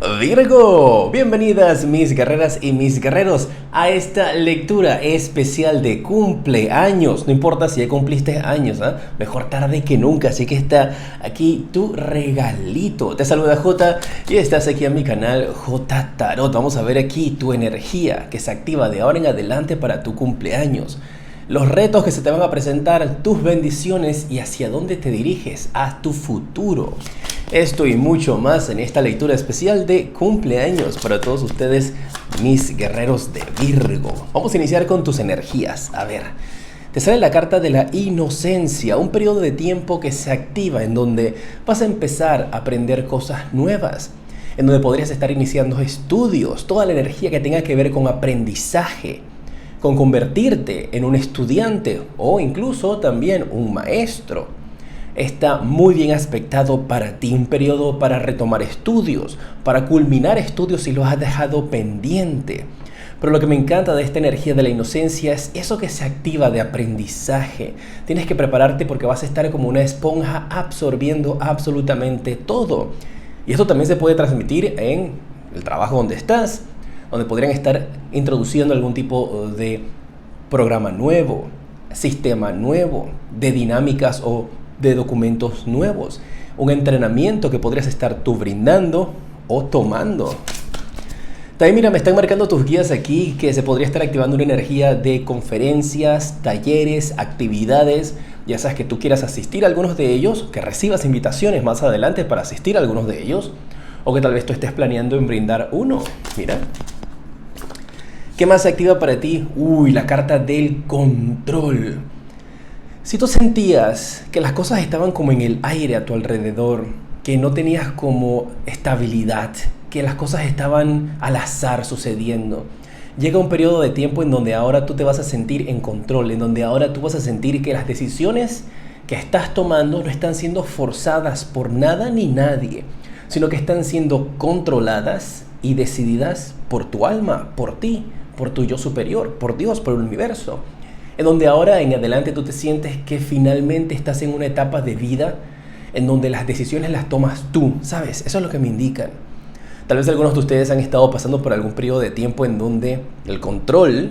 Virgo, bienvenidas mis guerreras y mis guerreros a esta lectura especial de cumpleaños. No importa si ya cumpliste años, mejor tarde que nunca, así que está aquí tu regalito. Te saluda J y estás aquí en mi canal J Tarot. Vamos a ver aquí tu energía que se activa de ahora en adelante para tu cumpleaños. Los retos que se te van a presentar, tus bendiciones y hacia dónde te diriges a tu futuro. Esto y mucho más en esta lectura especial de cumpleaños para todos ustedes, mis guerreros de Virgo. Vamos a iniciar con tus energías. A ver, te sale la carta de la inocencia, un periodo de tiempo que se activa en donde vas a empezar a aprender cosas nuevas, en donde podrías estar iniciando estudios, toda la energía que tenga que ver con aprendizaje, con convertirte en un estudiante o incluso también un maestro. Está muy bien aspectado para ti, un periodo para retomar estudios, para culminar estudios si los has dejado pendiente. Pero lo que me encanta de esta energía de la inocencia es eso que se activa de aprendizaje. Tienes que prepararte porque vas a estar como una esponja absorbiendo absolutamente todo. Y esto también se puede transmitir en el trabajo donde estás, donde podrían estar introduciendo algún tipo de programa nuevo, sistema nuevo, de dinámicas o de documentos nuevos, un entrenamiento que podrías estar tú brindando o tomando. También mira, me están marcando tus guías aquí que se podría estar activando una energía de conferencias, talleres, actividades, ya sabes que tú quieras asistir a algunos de ellos, que recibas invitaciones más adelante para asistir a algunos de ellos, o que tal vez tú estés planeando en brindar uno. Mira, ¿qué más se activa para ti? La carta del control. Si tú sentías que las cosas estaban como en el aire a tu alrededor, que no tenías como estabilidad, que las cosas estaban al azar sucediendo, llega un periodo de tiempo en donde ahora tú te vas a sentir en control, en donde ahora tú vas a sentir que las decisiones que estás tomando no están siendo forzadas por nada ni nadie, sino que están siendo controladas y decididas por tu alma, por ti, por tu yo superior, por Dios, por el universo. En donde ahora en adelante tú te sientes que finalmente estás en una etapa de vida en donde las decisiones las tomas tú, ¿sabes? Eso es lo que me indican. Tal vez algunos de ustedes han estado pasando por algún periodo de tiempo en donde el control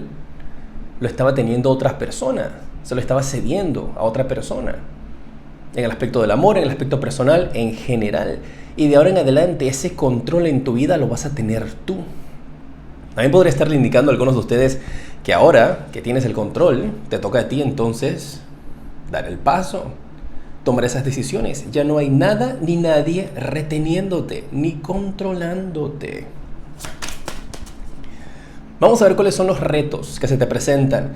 lo estaba teniendo otra persona, se lo estaba cediendo a otra persona. En el aspecto del amor, en el aspecto personal, en general. Y de ahora en adelante ese control en tu vida lo vas a tener tú. También podría estarle indicando a algunos de ustedes que ahora que tienes el control, te toca a ti entonces dar el paso, tomar esas decisiones. Ya no hay nada ni nadie reteniéndote, ni controlándote. Vamos a ver cuáles son los retos que se te presentan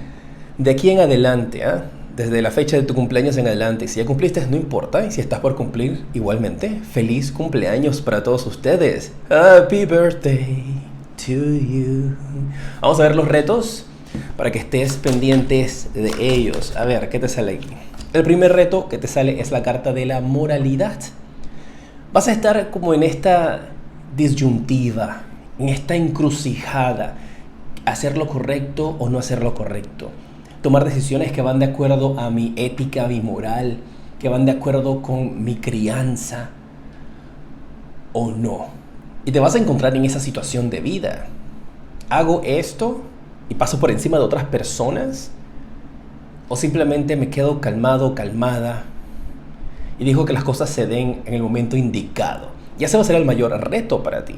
de aquí en adelante, desde la fecha de tu cumpleaños en adelante. Si ya cumpliste, no importa, y si estás por cumplir, igualmente, feliz cumpleaños para todos ustedes. Happy birthday to you. Vamos a ver los retos para que estés pendientes de ellos. A ver, ¿qué te sale aquí? El primer reto que te sale es la carta de la moralidad. Vas a estar como en esta disyuntiva, en esta encrucijada. Hacer lo correcto o no hacer lo correcto. Tomar decisiones que van de acuerdo a mi ética, a mi moral, que van de acuerdo con mi crianza o no. Y te vas a encontrar en esa situación de vida. ¿Hago esto y paso por encima de otras personas? ¿O simplemente me quedo calmado, calmada y digo que las cosas se den en el momento indicado? Y ese va a ser el mayor reto para ti.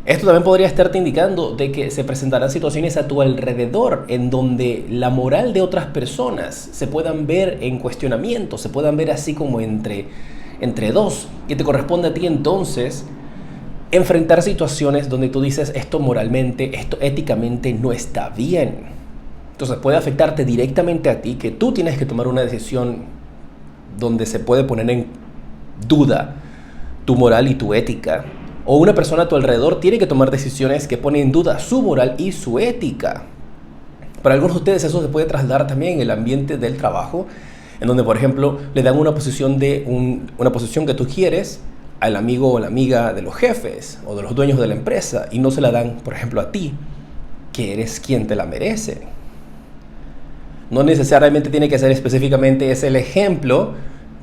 Esto también podría estarte indicando de que se presentarán situaciones a tu alrededor en donde la moral de otras personas se puedan ver en cuestionamiento, se puedan ver así como entre dos. Y te corresponde a ti entonces enfrentar situaciones donde tú dices esto moralmente, esto éticamente no está bien. Entonces puede afectarte directamente a ti, que tú tienes que tomar una decisión donde se puede poner en duda tu moral y tu ética. O una persona a tu alrededor tiene que tomar decisiones que ponen en duda su moral y su ética. Para algunos de ustedes eso se puede trasladar también en el ambiente del trabajo, en donde por ejemplo le dan una posición una posición que tú quieres al amigo o la amiga de los jefes o de los dueños de la empresa y no se la dan, por ejemplo, a ti, que eres quien te la merece. No necesariamente tiene que ser específicamente ese el ejemplo,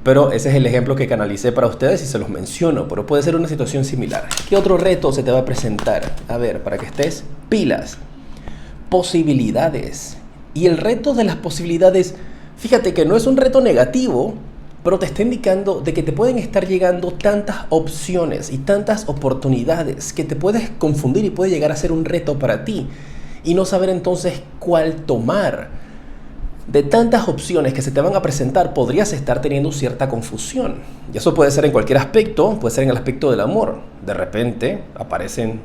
Pero ese es el ejemplo que canalicé para ustedes y se los menciono, pero puede ser una situación similar. ¿Qué otro reto se te va a presentar? A ver, para que estés pilas. Posibilidades. Y el reto de las posibilidades, fíjate que no es un reto negativo, pero te está indicando de que te pueden estar llegando tantas opciones y tantas oportunidades que te puedes confundir y puede llegar a ser un reto para ti y no saber entonces cuál tomar. De tantas opciones que se te van a presentar, podrías estar teniendo cierta confusión. Y eso puede ser en cualquier aspecto, puede ser en el aspecto del amor. De repente aparecen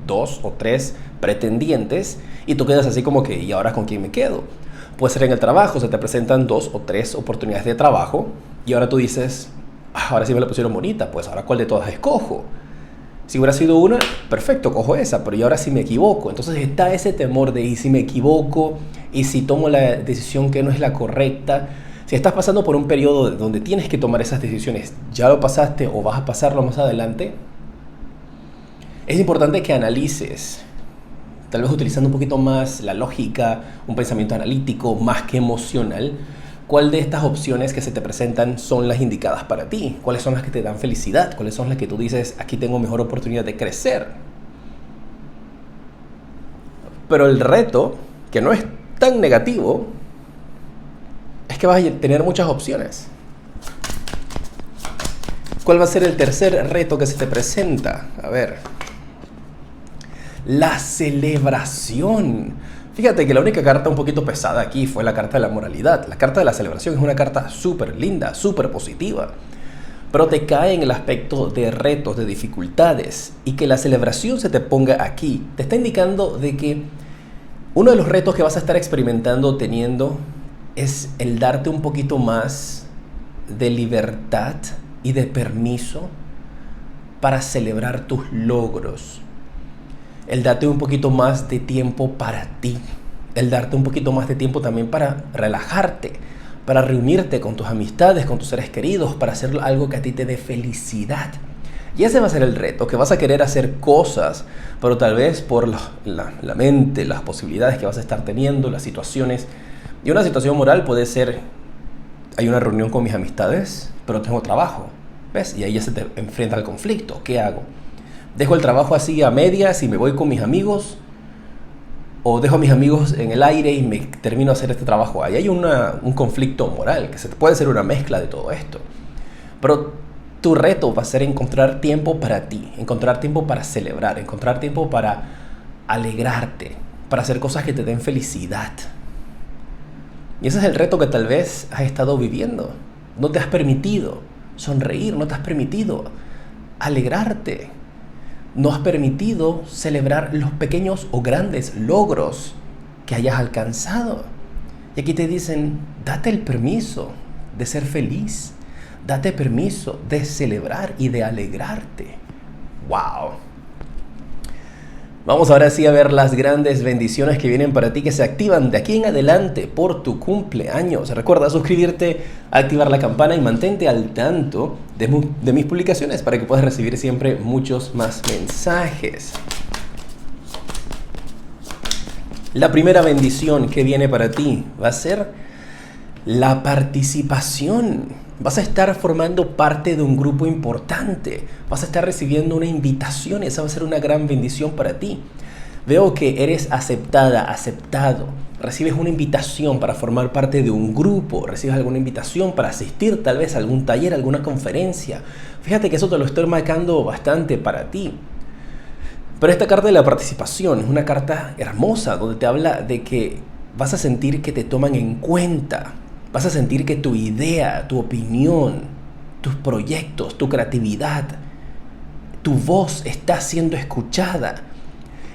2 o 3 pretendientes y tú quedas así como que, ¿y ahora con quién me quedo? Puede ser en el trabajo, se te presentan 2 o 3 oportunidades de trabajo y ahora tú dices, ahora sí me la pusieron bonita, pues ahora ¿cuál de todas escojo? Si hubiera sido una, perfecto, cojo esa, pero ¿y ahora si me equivoco? Entonces está ese temor de, ¿y si me equivoco? ¿Y si tomo la decisión que no es la correcta? Si estás pasando por un periodo donde tienes que tomar esas decisiones, ¿ya lo pasaste o vas a pasarlo más adelante? Es importante que analices, tal vez utilizando un poquito más la lógica, un pensamiento analítico más que emocional, cuál de estas opciones que se te presentan son las indicadas para ti, cuáles son las que te dan felicidad, cuáles son las que tú dices, aquí tengo mejor oportunidad de crecer. Pero el reto, que no es tan negativo, es que vas a tener muchas opciones. ¿Cuál va a ser el tercer reto que se te presenta? A ver, la celebración. Fíjate que la única carta un poquito pesada aquí fue la carta de la moralidad. La carta de la celebración es una carta súper linda, súper positiva, pero te cae en el aspecto de retos, de dificultades, y que la celebración se te ponga aquí. Te está indicando de que uno de los retos que vas a estar experimentando, teniendo, es el darte un poquito más de libertad y de permiso para celebrar tus logros. El darte un poquito más de tiempo para ti, el darte un poquito más de tiempo también para relajarte, para reunirte con tus amistades, con tus seres queridos, para hacer algo que a ti te dé felicidad. Y ese va a ser el reto, que vas a querer hacer cosas, pero tal vez por la mente, las posibilidades que vas a estar teniendo, las situaciones. Y una situación moral puede ser, hay una reunión con mis amistades, pero tengo trabajo, ¿ves? Y ahí ya se te enfrenta al conflicto. ¿Qué hago? ¿Dejo el trabajo así a medias y me voy con mis amigos? ¿O dejo a mis amigos en el aire y me termino de hacer este trabajo? Ahí hay un conflicto moral, que puede ser una mezcla de todo esto. Pero tu reto va a ser encontrar tiempo para ti, encontrar tiempo para celebrar, encontrar tiempo para alegrarte, para hacer cosas que te den felicidad. Y ese es el reto que tal vez has estado viviendo. No te has permitido sonreír, no te has permitido alegrarte. No has permitido celebrar los pequeños o grandes logros que hayas alcanzado. Y aquí te dicen, date el permiso de ser feliz. Date permiso de celebrar y de alegrarte. ¡Wow! Vamos ahora sí a ver las grandes bendiciones que vienen para ti, que se activan de aquí en adelante por tu cumpleaños. Recuerda suscribirte, activar la campana y mantente al tanto de mis publicaciones para que puedas recibir siempre muchos más mensajes. La primera bendición que viene para ti va a ser la participación. Vas a estar formando parte de un grupo importante. Vas a estar recibiendo una invitación y esa va a ser una gran bendición para ti. Veo que eres aceptada, aceptado. Recibes una invitación para formar parte de un grupo. Recibes alguna invitación para asistir tal vez a algún taller, alguna conferencia. Fíjate que eso te lo estoy marcando bastante para ti. Pero esta carta de la participación es una carta hermosa donde te habla de que vas a sentir que te toman en cuenta. Vas a sentir que tu idea, tu opinión, tus proyectos, tu creatividad, tu voz está siendo escuchada.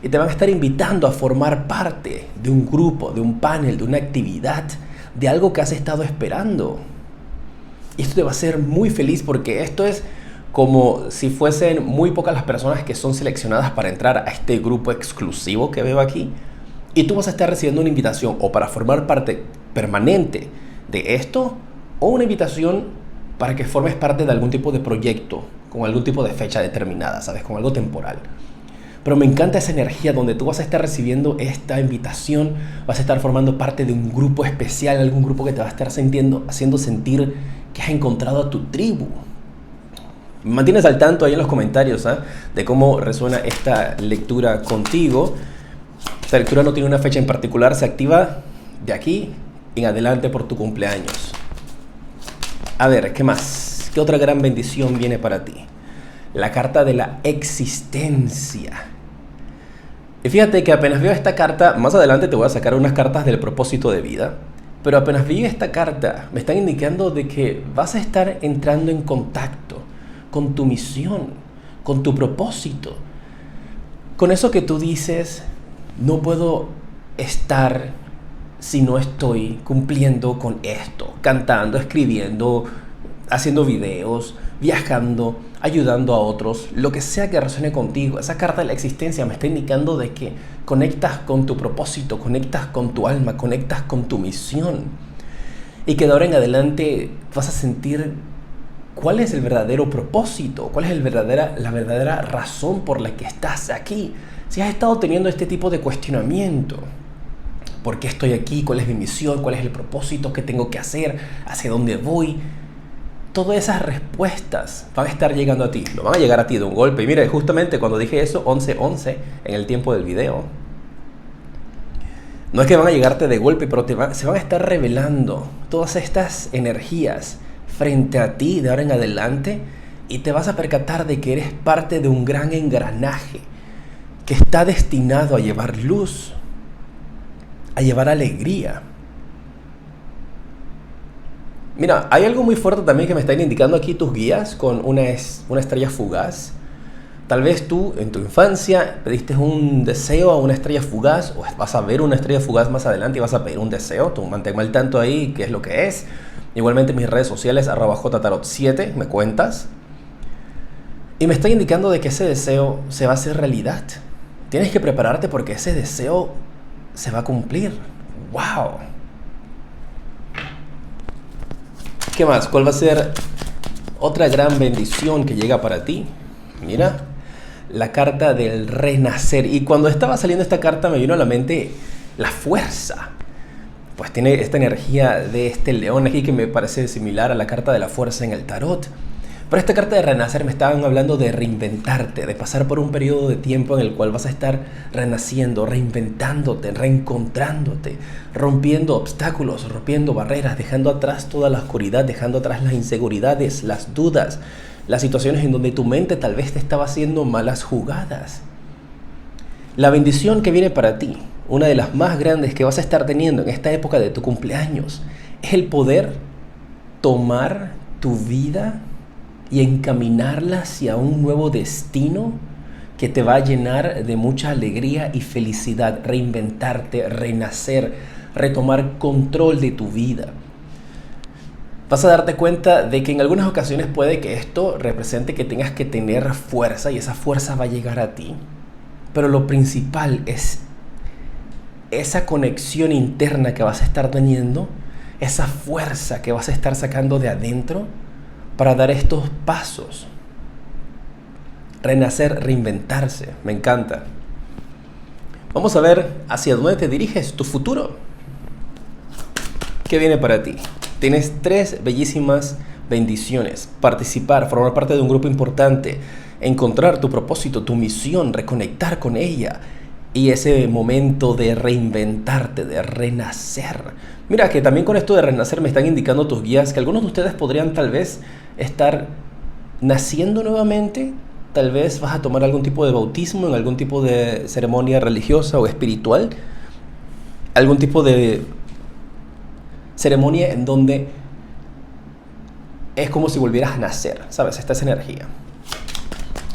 Y te van a estar invitando a formar parte de un grupo, de un panel, de una actividad, de algo que has estado esperando. Y esto te va a hacer muy feliz porque esto es como si fuesen muy pocas las personas que son seleccionadas para entrar a este grupo exclusivo que veo aquí. Y tú vas a estar recibiendo una invitación o para formar parte permanente de esto o una invitación para que formes parte de algún tipo de proyecto con algún tipo de fecha determinada, ¿sabes? Con algo temporal. Pero me encanta esa energía donde tú vas a estar recibiendo esta invitación, vas a estar formando parte de un grupo especial, algún grupo que te va a estar haciendo sentir que has encontrado a tu tribu. Mantienes al tanto ahí en los comentarios de cómo resuena esta lectura contigo. Esta lectura no tiene una fecha en particular, se activa de aquí en adelante por tu cumpleaños. A ver, ¿qué más? ¿Qué otra gran bendición viene para ti? La carta de la existencia. Y fíjate que apenas veo esta carta, más adelante te voy a sacar unas cartas del propósito de vida, pero apenas vi esta carta, me están indicando de que vas a estar entrando en contacto con tu misión, con tu propósito, con eso que tú dices, no puedo estar si no estoy cumpliendo con esto, cantando, escribiendo, haciendo videos, viajando, ayudando a otros, lo que sea que resuene contigo. Esa carta de la existencia me está indicando de que conectas con tu propósito, conectas con tu alma, conectas con tu misión, y que de ahora en adelante vas a sentir cuál es el verdadero propósito, cuál es la verdadera razón por la que estás aquí. Si has estado teniendo este tipo de cuestionamiento, ¿por qué estoy aquí? ¿Cuál es mi misión? ¿Cuál es el propósito? ¿Qué tengo que hacer? ¿Hacia dónde voy? Todas esas respuestas van a estar llegando a ti, no van a llegar a ti de un golpe. Y mira, justamente cuando dije eso, 11:11, en el tiempo del video, no es que van a llegarte de golpe, pero se van a estar revelando todas estas energías frente a ti de ahora en adelante, y te vas a percatar de que eres parte de un gran engranaje que está destinado a llevar luz, a llevar alegría. Mira, hay algo muy fuerte también que me están indicando aquí tus guías con una estrella fugaz. Tal vez tú en tu infancia pediste un deseo a una estrella fugaz, o vas a ver una estrella fugaz más adelante y vas a pedir un deseo. Tú manténme al tanto ahí qué es lo que es. Igualmente en mis redes sociales, @jtarot7, me cuentas. Y me está indicando de que ese deseo se va a hacer realidad. Tienes que prepararte porque ese deseo se va a cumplir. ¡Wow! ¿Qué más? ¿Cuál va a ser otra gran bendición que llega para ti? Mira, la carta del renacer. Y cuando estaba saliendo esta carta me vino a la mente la fuerza. Pues tiene esta energía de este león aquí que me parece similar a la carta de la fuerza en el tarot. Pero esta carta de renacer me estaban hablando de reinventarte, de pasar por un periodo de tiempo en el cual vas a estar renaciendo, reinventándote, reencontrándote, rompiendo obstáculos, rompiendo barreras, dejando atrás toda la oscuridad, dejando atrás las inseguridades, las dudas, las situaciones en donde tu mente tal vez te estaba haciendo malas jugadas. La bendición que viene para ti, una de las más grandes que vas a estar teniendo en esta época de tu cumpleaños, es el poder tomar tu vida y encaminarla hacia un nuevo destino que te va a llenar de mucha alegría y felicidad. Reinventarte, renacer, retomar control de tu vida. Vas a darte cuenta de que en algunas ocasiones puede que esto represente que tengas que tener fuerza, y esa fuerza va a llegar a ti. Pero lo principal es esa conexión interna que vas a estar teniendo, esa fuerza que vas a estar sacando de adentro para dar estos pasos. Renacer, reinventarse, me encanta. Vamos a ver hacia dónde te diriges, tu futuro. ¿Qué viene para ti? Tienes 3 bellísimas bendiciones: participar, formar parte de un grupo importante, encontrar tu propósito, tu misión, reconectar con ella, y ese momento de reinventarte, de renacer. Mira que también con esto de renacer me están indicando tus guías que algunos de ustedes podrían tal vez estar naciendo nuevamente. Tal vez vas a tomar algún tipo de bautismo en algún tipo de ceremonia religiosa o espiritual, algún tipo de ceremonia en donde es como si volvieras a nacer, ¿sabes? Esta es energía.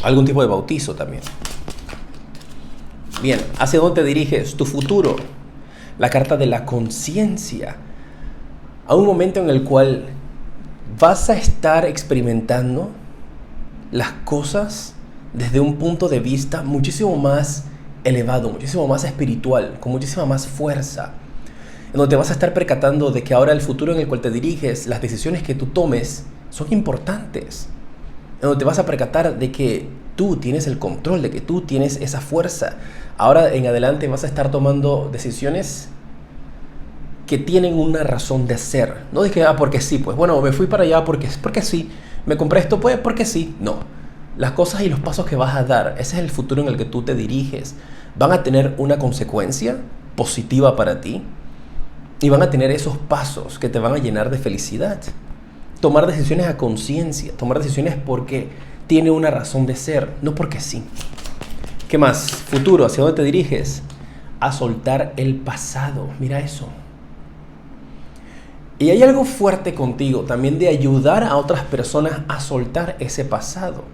Algún tipo de bautizo también. Bien, ¿hacia dónde te diriges? Tu futuro. La carta de la conciencia. A un momento en el cual vas a estar experimentando las cosas desde un punto de vista muchísimo más elevado, muchísimo más espiritual, con muchísima más fuerza, en donde te vas a estar percatando de que ahora el futuro en el cual te diriges, las decisiones que tú tomes son importantes, en donde te vas a percatar de que tú tienes el control, de que tú tienes esa fuerza. Ahora en adelante vas a estar tomando decisiones que tienen una razón de ser. No dije, porque sí, pues bueno, me fui para allá porque sí. Me compré esto, pues porque sí. No. Las cosas y los pasos que vas a dar, ese es el futuro en el que tú te diriges. Van a tener una consecuencia positiva para ti y van a tener esos pasos que te van a llenar de felicidad. Tomar decisiones a conciencia, tomar decisiones porque tiene una razón de ser, no porque sí. ¿Qué más? Futuro, ¿hacia dónde te diriges? A soltar el pasado. Mira eso. Y hay algo fuerte contigo también de ayudar a otras personas a soltar ese pasado.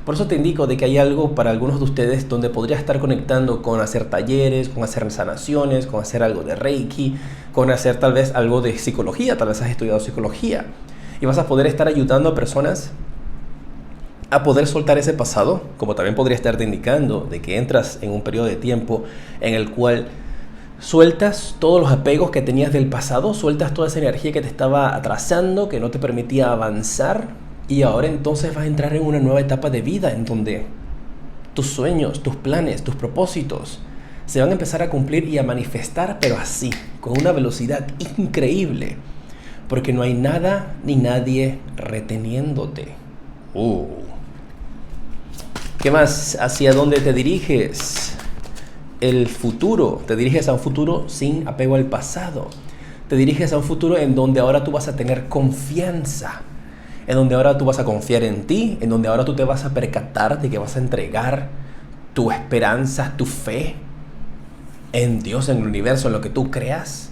Por eso te indico de que hay algo para algunos de ustedes donde podrías estar conectando con hacer talleres, con hacer sanaciones, con hacer algo de Reiki, con hacer tal vez algo de psicología, tal vez has estudiado psicología. Y vas a poder estar ayudando a personas a poder soltar ese pasado, como también podría estarte indicando de que entras en un periodo de tiempo en el cual sueltas todos los apegos que tenías del pasado, sueltas toda esa energía que te estaba atrasando, que no te permitía avanzar, y ahora entonces vas a entrar en una nueva etapa de vida en donde tus sueños, tus planes, tus propósitos se van a empezar a cumplir y a manifestar, pero así, con una velocidad increíble, porque no hay nada ni nadie reteniéndote. ¿Qué más? ¿Hacia dónde te diriges? El futuro, te diriges a un futuro sin apego al pasado. Te diriges a un futuro en donde ahora tú vas a tener confianza, en donde ahora tú vas a confiar en ti, en donde ahora tú te vas a percatar de que vas a entregar tu esperanza, tu fe en Dios, en el universo, en lo que tú creas,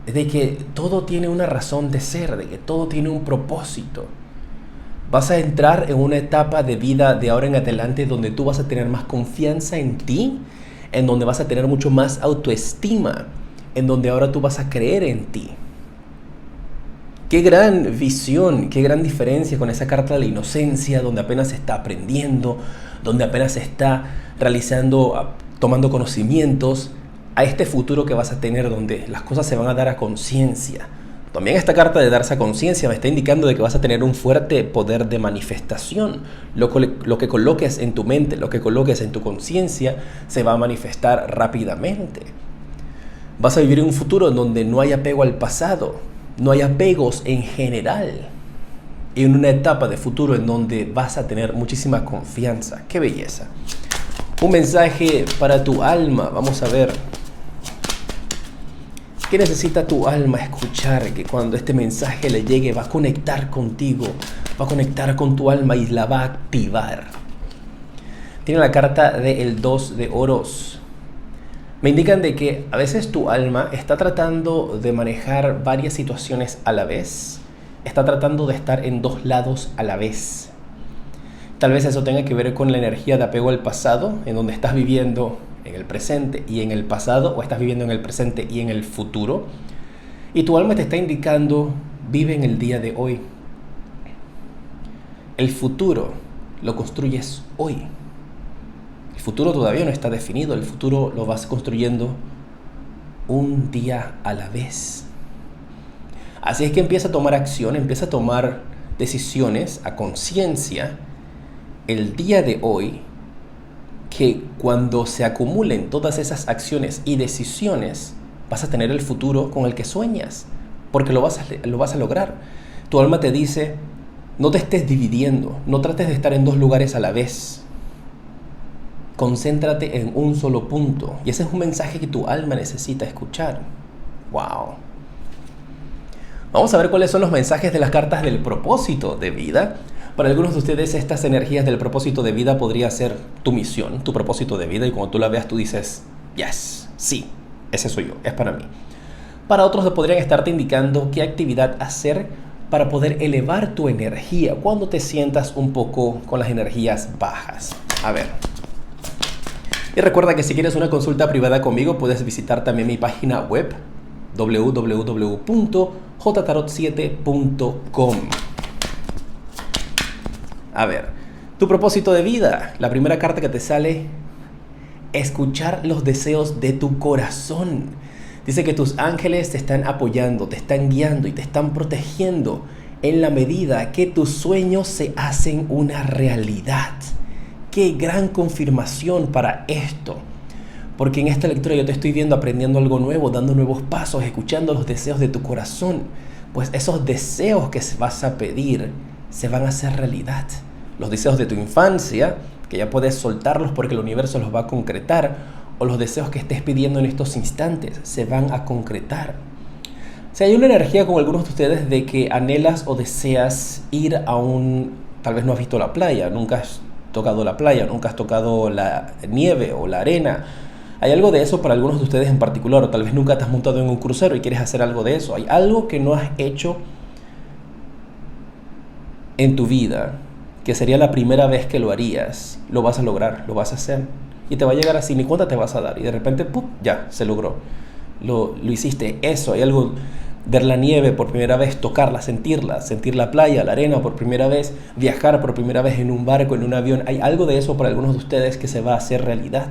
de que todo tiene una razón de ser, de que todo tiene un propósito. Vas a entrar en una etapa de vida de ahora en adelante donde tú vas a tener más confianza en ti, en donde vas a tener mucho más autoestima, en donde ahora tú vas a creer en ti. Qué gran visión, qué gran diferencia con esa carta de la inocencia, donde apenas se está aprendiendo, donde apenas se está realizando, tomando conocimientos, a este futuro que vas a tener donde las cosas se van a dar a conciencia. También esta carta de darse a conciencia me está indicando de que vas a tener un fuerte poder de manifestación. Lo que coloques en tu mente, lo que coloques en tu conciencia, se va a manifestar rápidamente. Vas a vivir en un futuro en donde no hay apego al pasado, no hay apegos en general. Y en una etapa de futuro en donde vas a tener muchísima confianza. ¡Qué belleza! Un mensaje para tu alma. Vamos a ver. ¿Qué necesita tu alma escuchar? Que cuando este mensaje le llegue va a conectar contigo, va a conectar con tu alma y la va a activar. Tiene la carta del 2 de oros. Me indican de que a veces tu alma está tratando de manejar varias situaciones a la vez. Está tratando de estar en dos lados a la vez. Tal vez eso tenga que ver con la energía de apego al pasado, en donde estás viviendo en el presente y en el pasado, o estás viviendo en el presente y en el futuro. Y tu alma te está indicando, vive en el día de hoy. El futuro lo construyes hoy. El futuro todavía no está definido, el futuro lo vas construyendo un día a la vez. Así es que empieza a tomar acción, empieza a tomar decisiones a conciencia el día de hoy, que cuando se acumulen todas esas acciones y decisiones, vas a tener el futuro con el que sueñas, porque lo vas a lograr. Tu alma te dice, no te estés dividiendo, no trates de estar en dos lugares a la vez. Concéntrate en un solo punto. Y ese es un mensaje que tu alma necesita escuchar. ¡Wow! Vamos a ver cuáles son los mensajes de las cartas del propósito de vida. Para algunos de ustedes estas energías del propósito de vida podría ser tu misión, tu propósito de vida, y cuando tú la veas tú dices, yes, sí, ese soy yo, es para mí. Para otros podrían estarte indicando qué actividad hacer para poder elevar tu energía cuando te sientas un poco con las energías bajas. A ver. Y recuerda que si quieres una consulta privada conmigo puedes visitar también mi página web www.jtarot7.com. A ver, tu propósito de vida. La primera carta que te sale, escuchar los deseos de tu corazón. Dice que tus ángeles te están apoyando, te están guiando y te están protegiendo en la medida que tus sueños se hacen una realidad. ¡Qué gran confirmación para esto! Porque en esta lectura yo te estoy viendo aprendiendo algo nuevo, dando nuevos pasos, escuchando los deseos de tu corazón. Pues esos deseos que vas a pedir se van a hacer realidad. Los deseos de tu infancia, que ya puedes soltarlos porque el universo los va a concretar, o los deseos que estés pidiendo en estos instantes se van a concretar. O sea, hay una energía con algunos de ustedes de que anhelas o deseas ir a tal vez no has visto la playa, nunca has tocado la playa, nunca has tocado la nieve o la arena. Hay algo de eso para algunos de ustedes en particular, o tal vez nunca te has montado en un crucero y quieres hacer algo de eso. Hay algo que no has hecho en tu vida, que sería la primera vez que lo harías. Lo vas a lograr, lo vas a hacer. Y te va a llegar así, ni cuenta te vas a dar. Y de repente, ¡pum!, ya, se logró. Lo hiciste. Eso, hay algo, ver la nieve por primera vez, tocarla, sentir la playa, la arena por primera vez, viajar por primera vez en un barco, en un avión. Hay algo de eso para algunos de ustedes que se va a hacer realidad.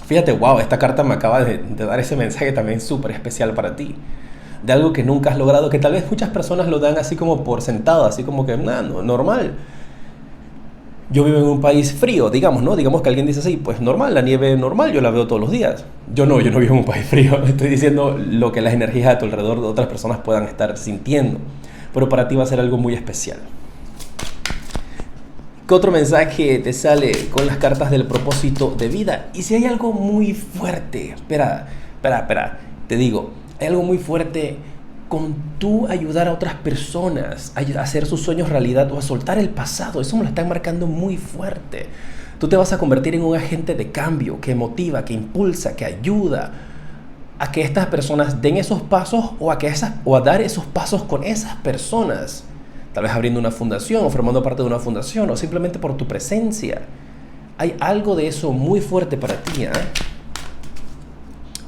Fíjate, wow, esta carta me acaba de dar ese mensaje también súper especial para ti. De algo que nunca has logrado, que tal vez muchas personas lo dan así como por sentado, así como que, no, normal. Yo vivo en un país frío, digamos, ¿no? Digamos que alguien dice así, pues normal, la nieve normal, yo la veo todos los días. Yo no vivo en un país frío, estoy diciendo lo que las energías a tu alrededor de otras personas puedan estar sintiendo. Pero para ti va a ser algo muy especial. ¿Qué otro mensaje te sale con las cartas del propósito de vida? Y si hay algo muy fuerte, espera, te digo, hay algo muy fuerte con tú ayudar a otras personas a hacer sus sueños realidad o a soltar el pasado. Eso me lo están marcando muy fuerte. Tú te vas a convertir en un agente de cambio que motiva, que impulsa, que ayuda a que estas personas den esos pasos o a dar esos pasos con esas personas. Tal vez abriendo una fundación o formando parte de una fundación o simplemente por tu presencia. Hay algo de eso muy fuerte para ti, ¿eh?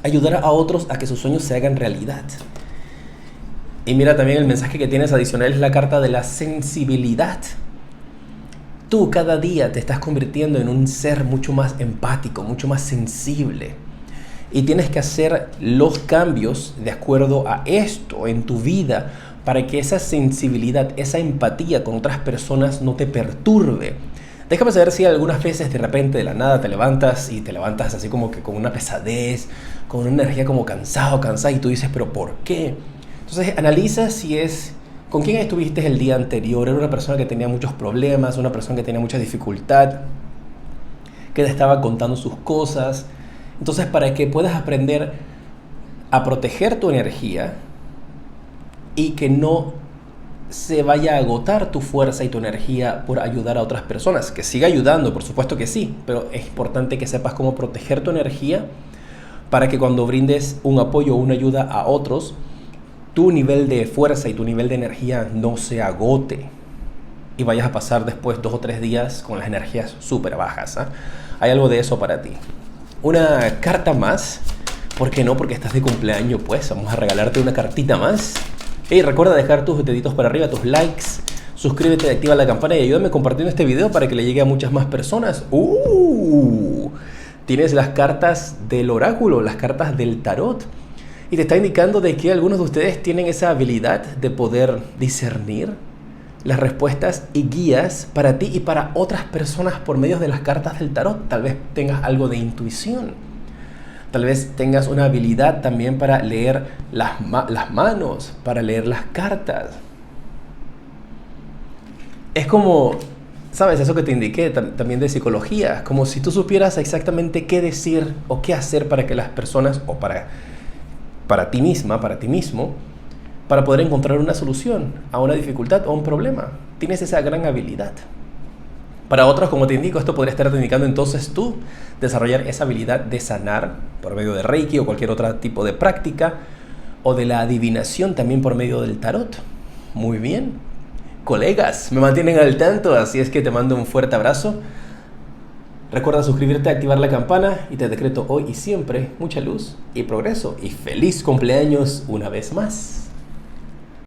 Ayudar a otros a que sus sueños se hagan realidad. Y mira, también el mensaje que tienes adicional es la carta de la sensibilidad. Tú cada día te estás convirtiendo en un ser mucho más empático, mucho más sensible. Y tienes que hacer los cambios de acuerdo a esto en tu vida para que esa sensibilidad, esa empatía con otras personas no te perturbe. Déjame saber si algunas veces de repente de la nada te levantas así como que con una pesadez, con una energía como cansada y tú dices, ¿pero por qué? Entonces analiza si es con quién estuviste el día anterior. Era una persona que tenía muchos problemas, una persona que tenía mucha dificultad, que te estaba contando sus cosas. Entonces, para que puedas aprender a proteger tu energía y que no se vaya a agotar tu fuerza y tu energía por ayudar a otras personas. Que siga ayudando, por supuesto que sí, pero es importante que sepas cómo proteger tu energía para que cuando brindes un apoyo o una ayuda a otros, tu nivel de fuerza y tu nivel de energía no se agote y vayas a pasar después 2 o 3 días con las energías súper bajas, ¿eh? Hay algo de eso para ti. Una carta más, ¿por qué no? Porque estás de cumpleaños, pues vamos a regalarte una cartita más. Y recuerda dejar tus deditos para arriba, tus likes, suscríbete, activa la campana y ayúdame compartiendo este video para que le llegue a muchas más personas. Tienes las cartas del oráculo, las cartas del tarot. Y te está indicando de que algunos de ustedes tienen esa habilidad de poder discernir las respuestas y guías para ti y para otras personas por medio de las cartas del tarot. Tal vez tengas algo de intuición. Tal vez tengas una habilidad también para leer las manos, para leer las cartas. Es como, ¿sabes? Eso que te indiqué también de psicología. Como si tú supieras exactamente qué decir o qué hacer para que las personas, o para ti misma, para ti mismo, para poder encontrar una solución a una dificultad o a un problema. Tienes esa gran habilidad. Para otros, como te indico, esto podría estar indicando entonces tú desarrollar esa habilidad de sanar por medio de Reiki o cualquier otro tipo de práctica, o de la adivinación también por medio del tarot. Muy bien. Colegas, me mantienen al tanto, así es que te mando un fuerte abrazo. Recuerda suscribirte, activar la campana y te decreto hoy y siempre mucha luz y progreso. Y feliz cumpleaños una vez más.